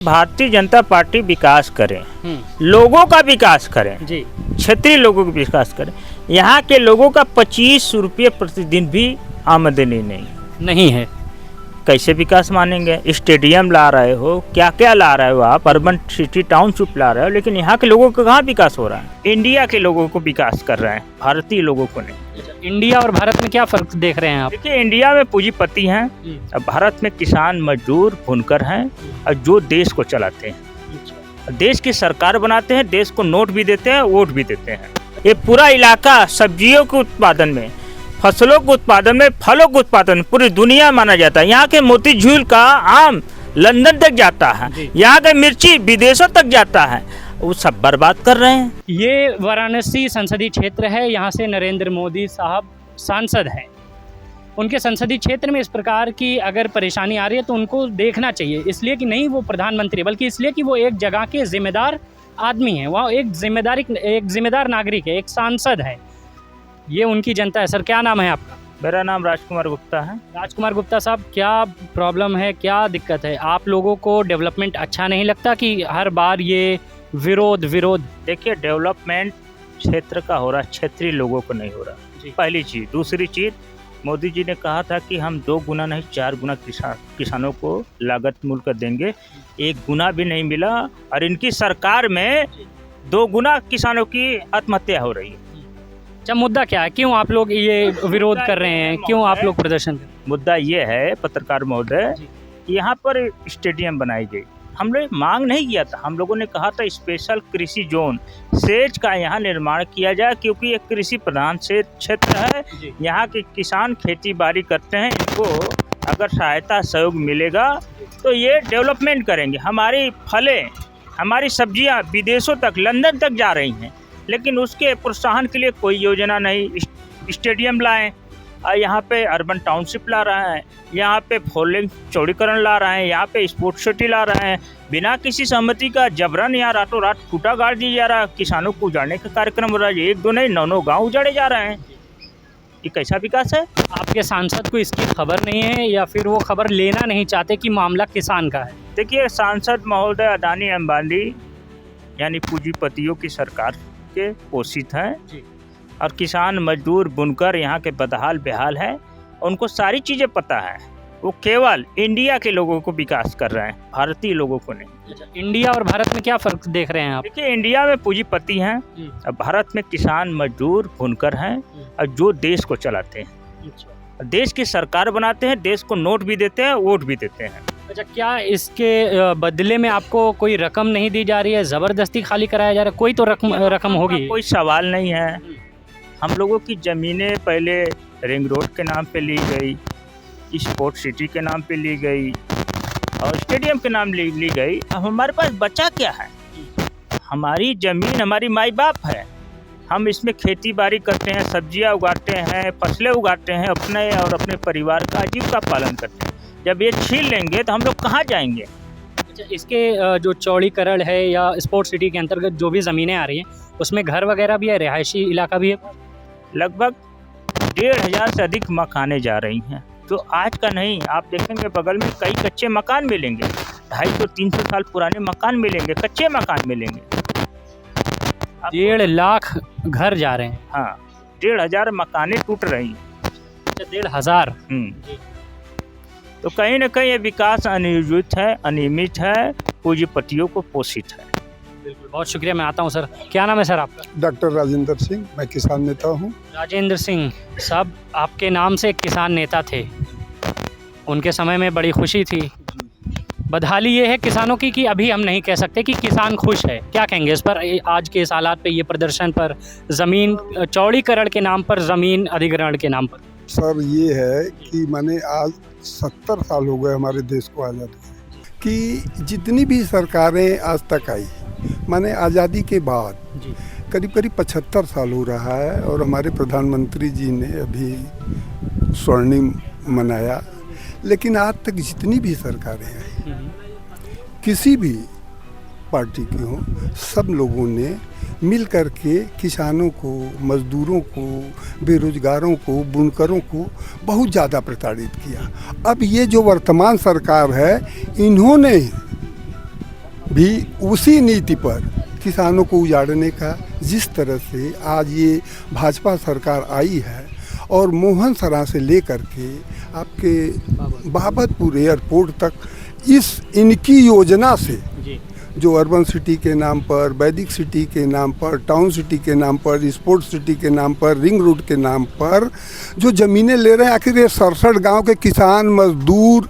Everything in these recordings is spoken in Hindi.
भारतीय जनता पार्टी विकास करे, लोगों का विकास करें जी, क्षेत्रीय लोगों का विकास करें। यहाँ के लोगों का 25 रुपये प्रतिदिन भी आमदनी नहीं है। कैसे विकास मानेंगे? स्टेडियम ला रहे हो, क्या क्या ला रहे हो आप, अर्बन सिटी टाउनशिप ला रहे हो, लेकिन यहाँ के लोगों का कहाँ विकास हो रहा है? इंडिया के लोगों को विकास कर रहे हैं, भारतीय लोगों को नहीं। इंडिया और भारत में क्या फर्क देख रहे हैं आप? देखिए, इंडिया में पूंजीपति हैं और भारत में किसान, मजदूर, बुनकर हैं और जो देश को चलाते हैं, देश की सरकार बनाते हैं, देश को नोट भी देते हैं, वोट भी देते हैं। ये पूरा इलाका सब्जियों के उत्पादन में, फसलों के उत्पादन में, फलों के उत्पादन में पूरी दुनिया माना जाता है। यहाँ के मोती झील का आम लंदन तक जाता है, यहाँ का मिर्ची विदेशों तक जाता है, वो सब बर्बाद कर रहे हैं। ये वाराणसी संसदीय क्षेत्र है, यहाँ से नरेंद्र मोदी साहब सांसद हैं। उनके संसदीय क्षेत्र में इस प्रकार की अगर परेशानी आ रही है तो उनको देखना चाहिए, इसलिए कि नहीं वो प्रधानमंत्री, बल्कि इसलिए कि वो एक जगह के जिम्मेदार आदमी हैं, वह एक जिम्मेदार नागरिक है, एक सांसद है। ये उनकी जनता है। सर, क्या नाम है आपका? मेरा नाम राजकुमार गुप्ता है। राजकुमार गुप्ता साहब, क्या प्रॉब्लम है, क्या दिक्कत है? आप लोगों को डेवलपमेंट अच्छा नहीं लगता कि हर बार ये विरोध? देखिए, डेवलपमेंट क्षेत्र का हो रहा है, क्षेत्रीय लोगों को नहीं हो रहा जी। पहली चीज़। दूसरी चीज़, मोदी जी ने कहा था कि हम 2 गुना नहीं 4 गुना किसानों को लागत मूल्य कर देंगे, 1 गुना भी नहीं मिला और इनकी सरकार में 2 गुना किसानों की आत्महत्या हो रही है। अच्छा, मुद्दा क्या है? क्यों आप लोग ये विरोध कर रहे हैं? क्यों आप लोग प्रदर्शन कर रहे हैं? मुद्दा ये है पत्रकार महोदय, यहाँ पर स्टेडियम बनाई गई, हम लोग मांग नहीं किया था। हम लोगों ने कहा था स्पेशल कृषि जोन सेज का यहाँ निर्माण किया जाए, क्योंकि ये कृषि प्रधान से क्षेत्र है। यहाँ के किसान खेती बाड़ी करते हैं, इनको अगर सहायता सहयोग मिलेगा तो ये डेवलपमेंट करेंगे। हमारी फलें, हमारी सब्जियाँ विदेशों तक, लंदन तक जा रही हैं, लेकिन उसके प्रोत्साहन के लिए कोई योजना नहीं। स्टेडियम लाएं, यहाँ पे अर्बन टाउनशिप ला रहा है, यहाँ पे फोर लेन चौड़ीकरण ला रहे हैं, यहाँ पे स्पोर्ट्स सिटी ला रहे हैं, बिना किसी सहमति का जबरन यहाँ रातों रात खूंटा गाड़ दिया जा रहा है। किसानों को उजाड़ने का कार्यक्रम हो रहा है, 1 2 नहीं 9 गाँव उजाड़े जा रहे हैं। ये कैसा विकास है? आपके सांसद को इसकी खबर नहीं है या फिर वो खबर लेना नहीं चाहते कि मामला किसान का है? देखिए, सांसद महोदय अदानी अंबानी यानी पूंजीपतियों की सरकार के पोषित हैं और किसान, मजदूर, बुनकर यहाँ के बदहाल बेहाल हैं। उनको सारी चीज़ें पता है। वो केवल इंडिया के लोगों को विकास कर रहे हैं, भारतीय लोगों को नहीं। इंडिया और भारत में क्या फ़र्क देख रहे हैं आप? देखिए, इंडिया में पूंजीपति हैं और भारत में किसान, मजदूर, बुनकर हैं और जो देश को चलाते हैं, देश की सरकार बनाते हैं, देश को नोट भी देते हैं, वोट भी देते हैं। अच्छा, क्या इसके बदले में आपको कोई रकम नहीं दी जा रही है? ज़बरदस्ती खाली कराया जा रहा है? कोई तो रकम होगी। कोई सवाल नहीं है। हम लोगों की ज़मीनें पहले रिंग रोड के नाम पे ली गई, स्पोर्ट सिटी के नाम पे ली गई और स्टेडियम के नाम ली गई। अब हमारे पास बचा क्या है? हमारी ज़मीन हमारी माई बाप है, हम इसमें खेती बाड़ी करते हैं, सब्जियां उगाते हैं, फसलें उगाते हैं, अपने और अपने परिवार का आजीविका पालन करते हैं। जब ये छीन लेंगे तो हम लोग कहाँ जाएंगे? अच्छा, इसके जो चौड़ीकरण है या स्पोर्ट्स सिटी के अंतर्गत जो भी ज़मीनें आ रही हैं, उसमें घर वगैरह भी है, रिहायशी इलाका भी है? लगभग 1500 से अधिक मकानें जा रही हैं। तो आज का नहीं, आप देखेंगे बगल में कई कच्चे मकान मिलेंगे, 250-300 साल पुराने मकान मिलेंगे, कच्चे मकान मिलेंगे। 1.5 लाख घर जा रहे हैं। हाँ, 1500 मकानें टूट रही हैं। अच्छा, 1500। तो कहीं ना कहीं ये विकास अनियोजित है, अनियमित है, पूंजीपतियों को पोषित है। बिल्कुल, बहुत शुक्रिया। मैं आता हूँ सर। क्या नाम है सर आपका? डॉक्टर राजेंद्र सिंह, मैं किसान नेता हूँ। राजेंद्र सिंह साहब, आपके नाम से एक किसान नेता थे, उनके समय में बड़ी खुशी थी। बदहाली ये है किसानों की कि अभी हम नहीं कह सकते कि किसान खुश है। क्या कहेंगे इस पर, आज के इस हालात पे, ये प्रदर्शन पर, ज़मीन चौड़ीकरण के नाम पर, ज़मीन अधिग्रहण के नाम पर? सर, ये है कि मैंने आज 70 साल हो गए हमारे देश को आज़ाद हुए, कि जितनी भी सरकारें आज तक आई, माने आज़ादी के बाद करीब 75 साल हो रहा है और हमारे प्रधानमंत्री जी ने अभी स्वर्णिम मनाया, लेकिन आज तक जितनी भी सरकारें आई, किसी भी पार्टी की हो, सब लोगों ने मिल कर के किसानों को, मजदूरों को, बेरोजगारों को, बुनकरों को बहुत ज़्यादा प्रताड़ित किया। अब ये जो वर्तमान सरकार है, इन्होंने भी उसी नीति पर किसानों को उजाड़ने का, जिस तरह से आज ये भाजपा सरकार आई है और मोहन सराय से लेकर के आपके बाबतपुर एयरपोर्ट तक इनकी योजना से जो अर्बन सिटी के नाम पर, वैदिक सिटी के नाम पर, टाउन सिटी के नाम पर, स्पोर्ट्स सिटी के नाम पर, रिंग रोड के नाम पर जो ज़मीनें ले रहे हैं, आखिर ये 67 गांव के किसान मजदूर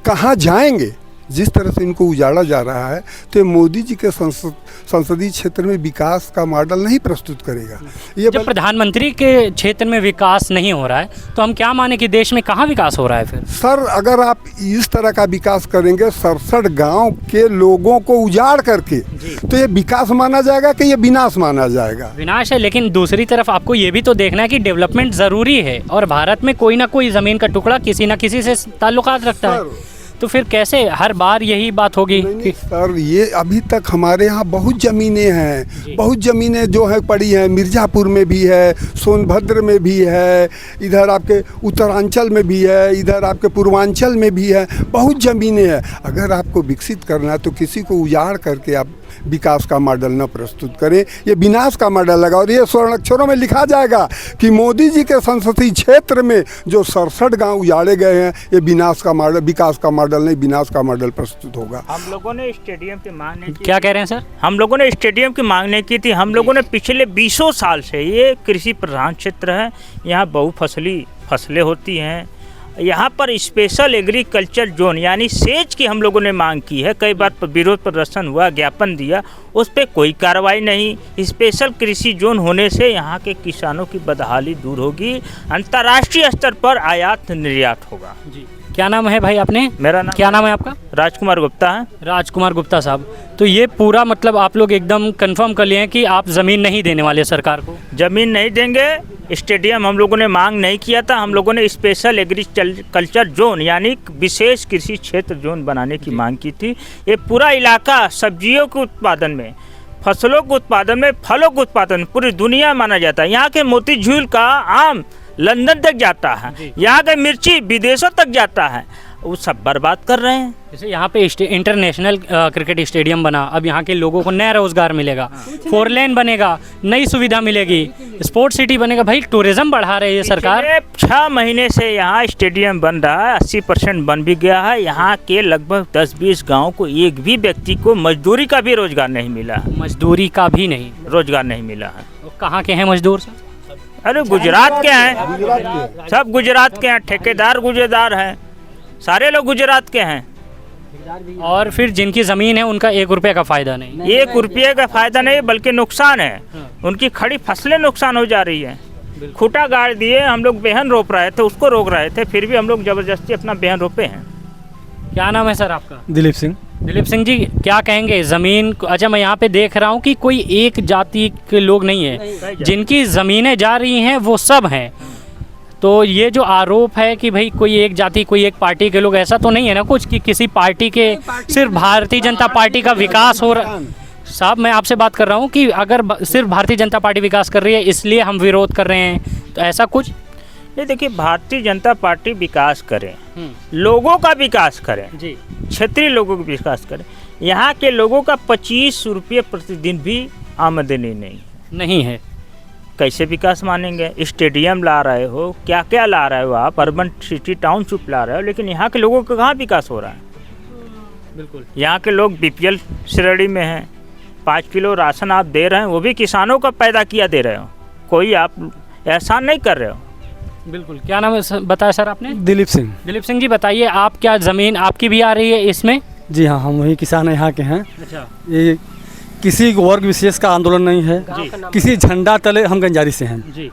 कहाँ जाएंगे? जिस तरह से इनको उजाड़ा जा रहा है तो ये मोदी जी के संसदीय क्षेत्र में विकास का मॉडल नहीं प्रस्तुत करेगा। ये जब प्रधानमंत्री के क्षेत्र में विकास नहीं हो रहा है तो हम क्या माने कि देश में कहाँ विकास हो रहा है फिर? सर, अगर आप इस तरह का विकास करेंगे 67 गांव के लोगों को उजाड़ करके, तो ये विकास माना जाएगा कि ये विनाश माना जाएगा? विनाश है, लेकिन दूसरी तरफ आपको ये भी तो देखना है कि डेवलपमेंट ज़रूरी है और भारत में कोई ना कोई ज़मीन का टुकड़ा किसी न किसी से ताल्लुकात रखता है, तो फिर कैसे हर बार यही बात होगी? नहीं सर, ये अभी तक हमारे यहाँ बहुत ज़मीनें हैं, बहुत ज़मीनें जो है पड़ी हैं। मिर्ज़ापुर में भी है, सोनभद्र में भी है, इधर आपके उत्तरांचल में भी है, इधर आपके पूर्वांचल में भी है, बहुत ज़मीनें हैं। अगर आपको विकसित करना है तो किसी को उजाड़ करके आप विकास का मॉडल न प्रस्तुत करें, ये विनाश का मॉडल लगा। और ये स्वर्ण अक्षरों में लिखा जाएगा कि मोदी जी के संसदीय क्षेत्र में जो 67 गांव उजाड़े गए हैं, ये विनाश का मॉडल, विकास का मॉडल नहीं, विनाश का मॉडल प्रस्तुत होगा। हम लोगों ने स्टेडियम की मांग नहीं की। क्या कह रहे हैं सर? हम लोगों ने स्टेडियम की मांग नहीं की थी। हम लोगों ने पिछले 20 साल से, ये कृषि प्रधान क्षेत्र है, यहाँ बहुफसली फसलें होती हैं। यहाँ पर स्पेशल एग्रीकल्चर जोन यानी सेज की हम लोगों ने मांग की है। कई बार विरोध प्रदर्शन हुआ, ज्ञापन दिया, उस पर कोई कार्रवाई नहीं। स्पेशल कृषि जोन होने से यहाँ के किसानों की बदहाली दूर होगी, अंतर्राष्ट्रीय स्तर पर आयात निर्यात होगा। जी, क्या नाम है भाई आपने? मेरा नाम, क्या नाम है आपका? राजकुमार गुप्ता है। राजकुमार गुप्ता साहब, तो ये पूरा मतलब आप लोग एकदम कंफर्म कर लिए हैं कि आप ज़मीन नहीं देने वाले सरकार को? ज़मीन नहीं देंगे। स्टेडियम हम लोगों ने मांग नहीं किया था। हम लोगों ने स्पेशल एग्रीकल्चर जोन यानी विशेष कृषि क्षेत्र जोन बनाने की मांग की थी। ये पूरा इलाका सब्जियों के उत्पादन में, फसलों के उत्पादन में, फलों के उत्पादन में पूरी दुनिया माना जाता है। यहाँ के मोती झील का आम लंदन तक जाता है, यहाँ का मिर्ची विदेशों तक जाता है, वो सब बर्बाद कर रहे हैं। जैसे यहाँ पे इंटरनेशनल क्रिकेट स्टेडियम बना, अब यहाँ के लोगों को नया रोजगार मिलेगा, 4 लेन बनेगा, नई सुविधा मिलेगी, स्पोर्ट्स सिटी बनेगा। भाई टूरिज्म बढ़ा रही है सरकार। 6 महीने से यहाँ स्टेडियम बन रहा है, 80% बन भी गया है। यहाँ के लगभग 10-20 गाँव को एक भी व्यक्ति को मजदूरी का भी रोजगार नहीं मिला है। मजदूरी का भी नहीं रोजगार नहीं मिला है। कहाँ के हैं मजदूर सर? अरे गुजरात के हैं, सब गुजरात के हैं, ठेकेदार गुजरात हैं, सारे लोग गुजरात के हैं। और फिर जिनकी ज़मीन है उनका 1 रुपये का फ़ायदा नहीं। 1 रुपये का फ़ायदा नहीं, बल्कि नुकसान है। उनकी खड़ी फसलें नुकसान हो जा रही है। खूटा गाड़ दिए, हम लोग बेहन रोप रहे थे, उसको रोक रहे थे, फिर भी हम लोग ज़बरदस्ती अपना बेहन रोपे हैं। क्या नाम है सर आपका? दिलीप सिंह। दिलीप सिंह जी, क्या कहेंगे ज़मीन? अच्छा, मैं यहाँ पे देख रहा हूँ कि कोई एक जाति के लोग नहीं है, जिनकी ज़मीनें जा रही हैं वो सब हैं। तो ये जो आरोप है कि भाई कोई एक जाति, कोई एक पार्टी के लोग, ऐसा तो नहीं है ना कुछ कि किसी पार्टी के, सिर्फ भारतीय जनता पार्टी का विकास हो रहा? साहब, मैं आपसे बात कर रहा हूँ कि अगर सिर्फ भारतीय जनता पार्टी विकास कर रही है इसलिए हम विरोध कर रहे हैं, तो ऐसा कुछ नहीं। देखिए, भारतीय जनता पार्टी विकास करे, लोगों का विकास करें जी, क्षेत्रीय लोगों का विकास करें। यहाँ के लोगों का 25 रुपये प्रतिदिन भी आमदनी नहीं है। कैसे विकास मानेंगे? स्टेडियम ला रहे हो, क्या क्या ला रहे हो आप, अर्बन सिटी टाउनशिप ला रहे हो, लेकिन यहाँ के लोगों का कहाँ विकास हो रहा है? बिल्कुल। यहाँ के लोग BPL श्रेणी में हैं। 5 किलो राशन आप दे रहे हैं, वो भी किसानों का पैदा किया दे रहे हो, कोई आप एहसान नहीं कर रहे हो। बिल्कुल। क्या नाम है बताया सर आपने? दिलीप सिंह। दिलीप सिंह जी, बताइए, आप क्या ज़मीन आपकी भी आ रही है इसमें? जी हाँ, हम वही किसान यहाँ के हैं। अच्छा। ये किसी वर्ग विशेष का आंदोलन नहीं है, किसी झंडा तले, हम गंजारी से हैं जी,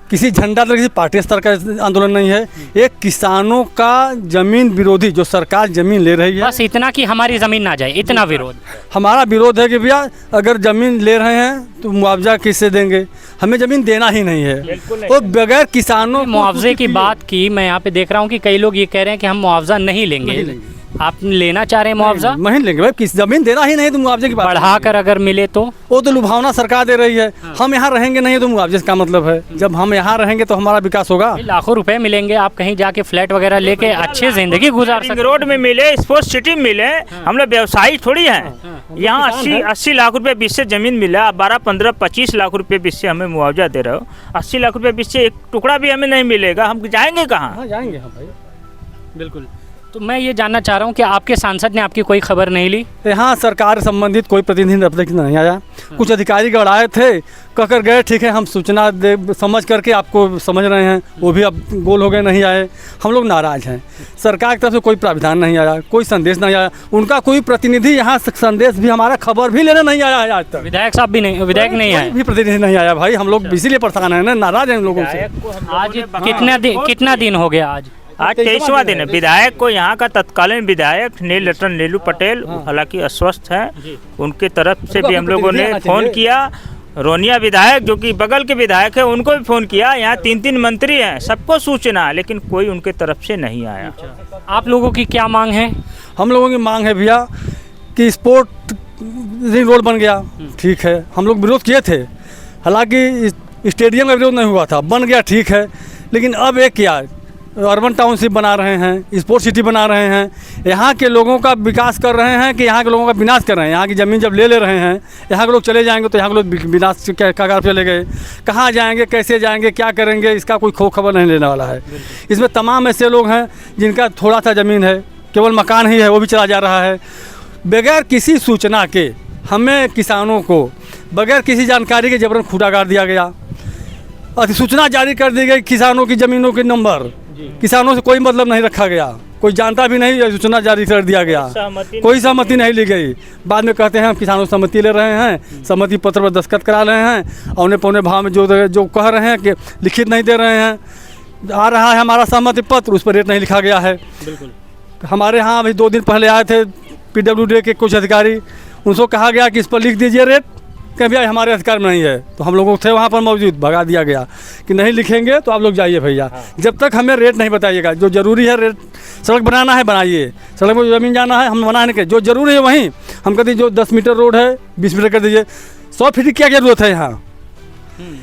किसी झंडा तले, किसी पार्टी स्तर का आंदोलन नहीं है। एक किसानों का जमीन विरोधी, जो सरकार जमीन ले रही है, बस इतना कि हमारी ज़मीन ना जाए, इतना विरोध। हमारा विरोध है कि भैया अगर ज़मीन ले रहे हैं तो मुआवजा किससे देंगे? हमें ज़मीन देना ही नहीं है। और बगैर किसानों मुआवजे की बात की, मैं यहाँ पे देख रहा हूँ कि कई लोग ये कह रहे हैं कि हम मुआवजा नहीं लेंगे। आप लेना चाह रहे हैं मुआवजा? नहीं लेंगे भाई, किस जमीन देना ही नहीं तो मुआवजे की बात बढ़ाकर अगर मिले तो? वो तो लुभावना सरकार दे रही है। हम यहाँ रहेंगे नहीं तो मुआवजे का मतलब है, जब हम यहाँ रहेंगे तो हमारा विकास होगा। लाखों रुपए मिलेंगे, आप कहीं जाके फ्लैट वगैरह लेके अच्छी जिंदगी गुजार रिंग सकते रोड में मिले, स्पोर्ट्स सिटी में मिले, हम लोग व्यवसायी थोड़ी हैं। यहाँ 80 लाख रुपए बीच से जमीन मिला, आप 12, 15, 25 लाख रुपए बीच से हमें मुआवजा दे रहे हो। 80 लाख रुपए बीच से एक टुकड़ा भी हमें नहीं मिलेगा, हम जाएंगे कहाँ? हाँ जाएंगे हम भाई। बिल्कुल। तो मैं ये जानना चाह रहा हूँ कि आपके सांसद ने आपकी कोई खबर नहीं ली? यहाँ सरकार संबंधित कोई प्रतिनिधि अब तक नहीं आया। कुछ अधिकारी गढ़ आए थे, कहकर गए ठीक है हम सूचना दे समझ करके आपको समझ रहे हैं, वो भी अब गोल हो गए, नहीं आए। हम लोग नाराज़ हैं। सरकार की तरफ से कोई प्रावधान नहीं आया, कोई संदेश नहीं आया, उनका कोई प्रतिनिधि यहाँ संदेश भी, हमारा खबर भी लेने नहीं आया है आज तक। विधायक साहब भी नहीं, विधायक नहीं आए, भी प्रतिनिधि नहीं आया भाई। हम लोग इसीलिए परेशान हैं ना, नाराज हैं इन लोगों से। आज कितना दिन हो गया? आज 23वां दिन है। विधायक को, यहाँ का तत्कालीन विधायक नीलरतन नीलू पटेल हालांकि अस्वस्थ हैं, उनके तरफ से भी हम लोगों ने फ़ोन किया। रोनिया विधायक जो कि बगल के विधायक है, उनको भी फ़ोन किया। यहाँ 3 मंत्री हैं, सबको सूचना, लेकिन कोई उनके तरफ से नहीं आया। आप लोगों की क्या मांग है? हम लोगों की मांग है भैया कि स्पोर्ट रिंग रोड बन गया, ठीक है, हम लोग विरोध किए थे। हालांकि स्टेडियम का विरोध नहीं हुआ था, बन गया ठीक है, लेकिन अब एक क्या अर्बन टाउनशिप बना रहे हैं, स्पोर्ट्स सिटी बना रहे हैं, यहाँ के लोगों का विकास कर रहे हैं कि यहाँ के लोगों का विनाश कर रहे हैं। यहाँ की ज़मीन जब ले रहे हैं, यहाँ के लोग चले जाएंगे तो यहाँ के लोग विनाश के कगार पर चले गए। कहाँ जाएंगे, कैसे जाएंगे, क्या करेंगे, इसका कोई खबर नहीं लेने वाला है। इसमें तमाम ऐसे लोग हैं जिनका थोड़ा सा ज़मीन है, केवल मकान ही है, वो भी चला जा रहा है। बगैर किसी सूचना के हमें किसानों को बगैर किसी जानकारी के जबरन खूटा गाड़ दिया गया। अधिसूचना जारी कर दी गई, किसानों की ज़मीनों के नंबर, किसानों से कोई मतलब नहीं रखा गया, कोई जानता भी नहीं, सूचना जारी कर दिया गया, कोई सहमति नहीं ली गई। बाद में कहते हैं हम किसानों से सहमति ले रहे हैं, सहमति पत्र पर दस्तखत करा रहे हैं, औने पौने भाव में जो कह रहे हैं कि लिखित नहीं दे रहे हैं। आ रहा है हमारा सहमति पत्र, उस पर रेट नहीं लिखा गया है। बिल्कुल। हमारे यहाँ अभी 2 दिन पहले आए थे PWD के कुछ अधिकारी, उनको कहा गया कि इस पर लिख दीजिए रेट, कहीं भैया हमारे अधिकार में नहीं है। तो हम लोगों थे वहाँ पर मौजूद, भगा दिया गया कि नहीं लिखेंगे तो आप लोग जाइए भैया। जब तक हमें रेट नहीं बताइएगा, जो ज़रूरी है रेट, सड़क बनाना है बनाइए, सड़क में ज़मीन जाना है हम बनाने के, जो ज़रूरी है वहीं हम कहते हैं। जो 10 मीटर रोड है 20 मीटर कर दीजिए, 100 फीट की क्या ज़रूरत है यहाँ?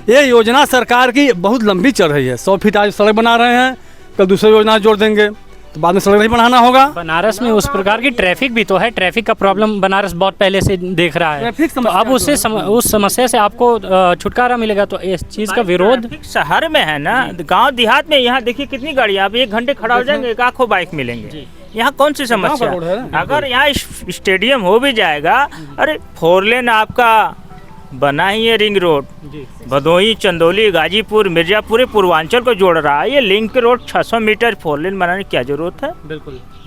ये योजना सरकार की बहुत लंबी चल रही है। 100 फीट आज सड़क बना रहे हैं, कल दूसरी योजना जोड़ देंगे, तो बाद में सड़क नहीं बनाना होगा। बनारस में उस प्रकार की ट्रैफिक भी तो है, ट्रैफिक का प्रॉब्लम बनारस बहुत पहले से देख रहा है। तो अब उससे उस समस्या से आपको छुटकारा मिलेगा, तो इस चीज़ का विरोध शहर में है ना, गांव देहात में यहाँ देखिए कितनी गाड़ियाँ, आप 1 घंटे खड़ा हो जाएंगे, एक आखों बाइक मिलेंगे। यहाँ कौन सी समस्या? अगर यहाँ स्टेडियम हो भी जाएगा, अरे 4 लेन आपका बना ही है, रिंग रोड भदोही, चंदौली, गाजीपुर, मिर्जापुर, पूर्वांचल को जोड़ रहा है। ये लिंक रोड 600 मीटर 4 लेन बनाने की क्या जरूरत है? बिल्कुल।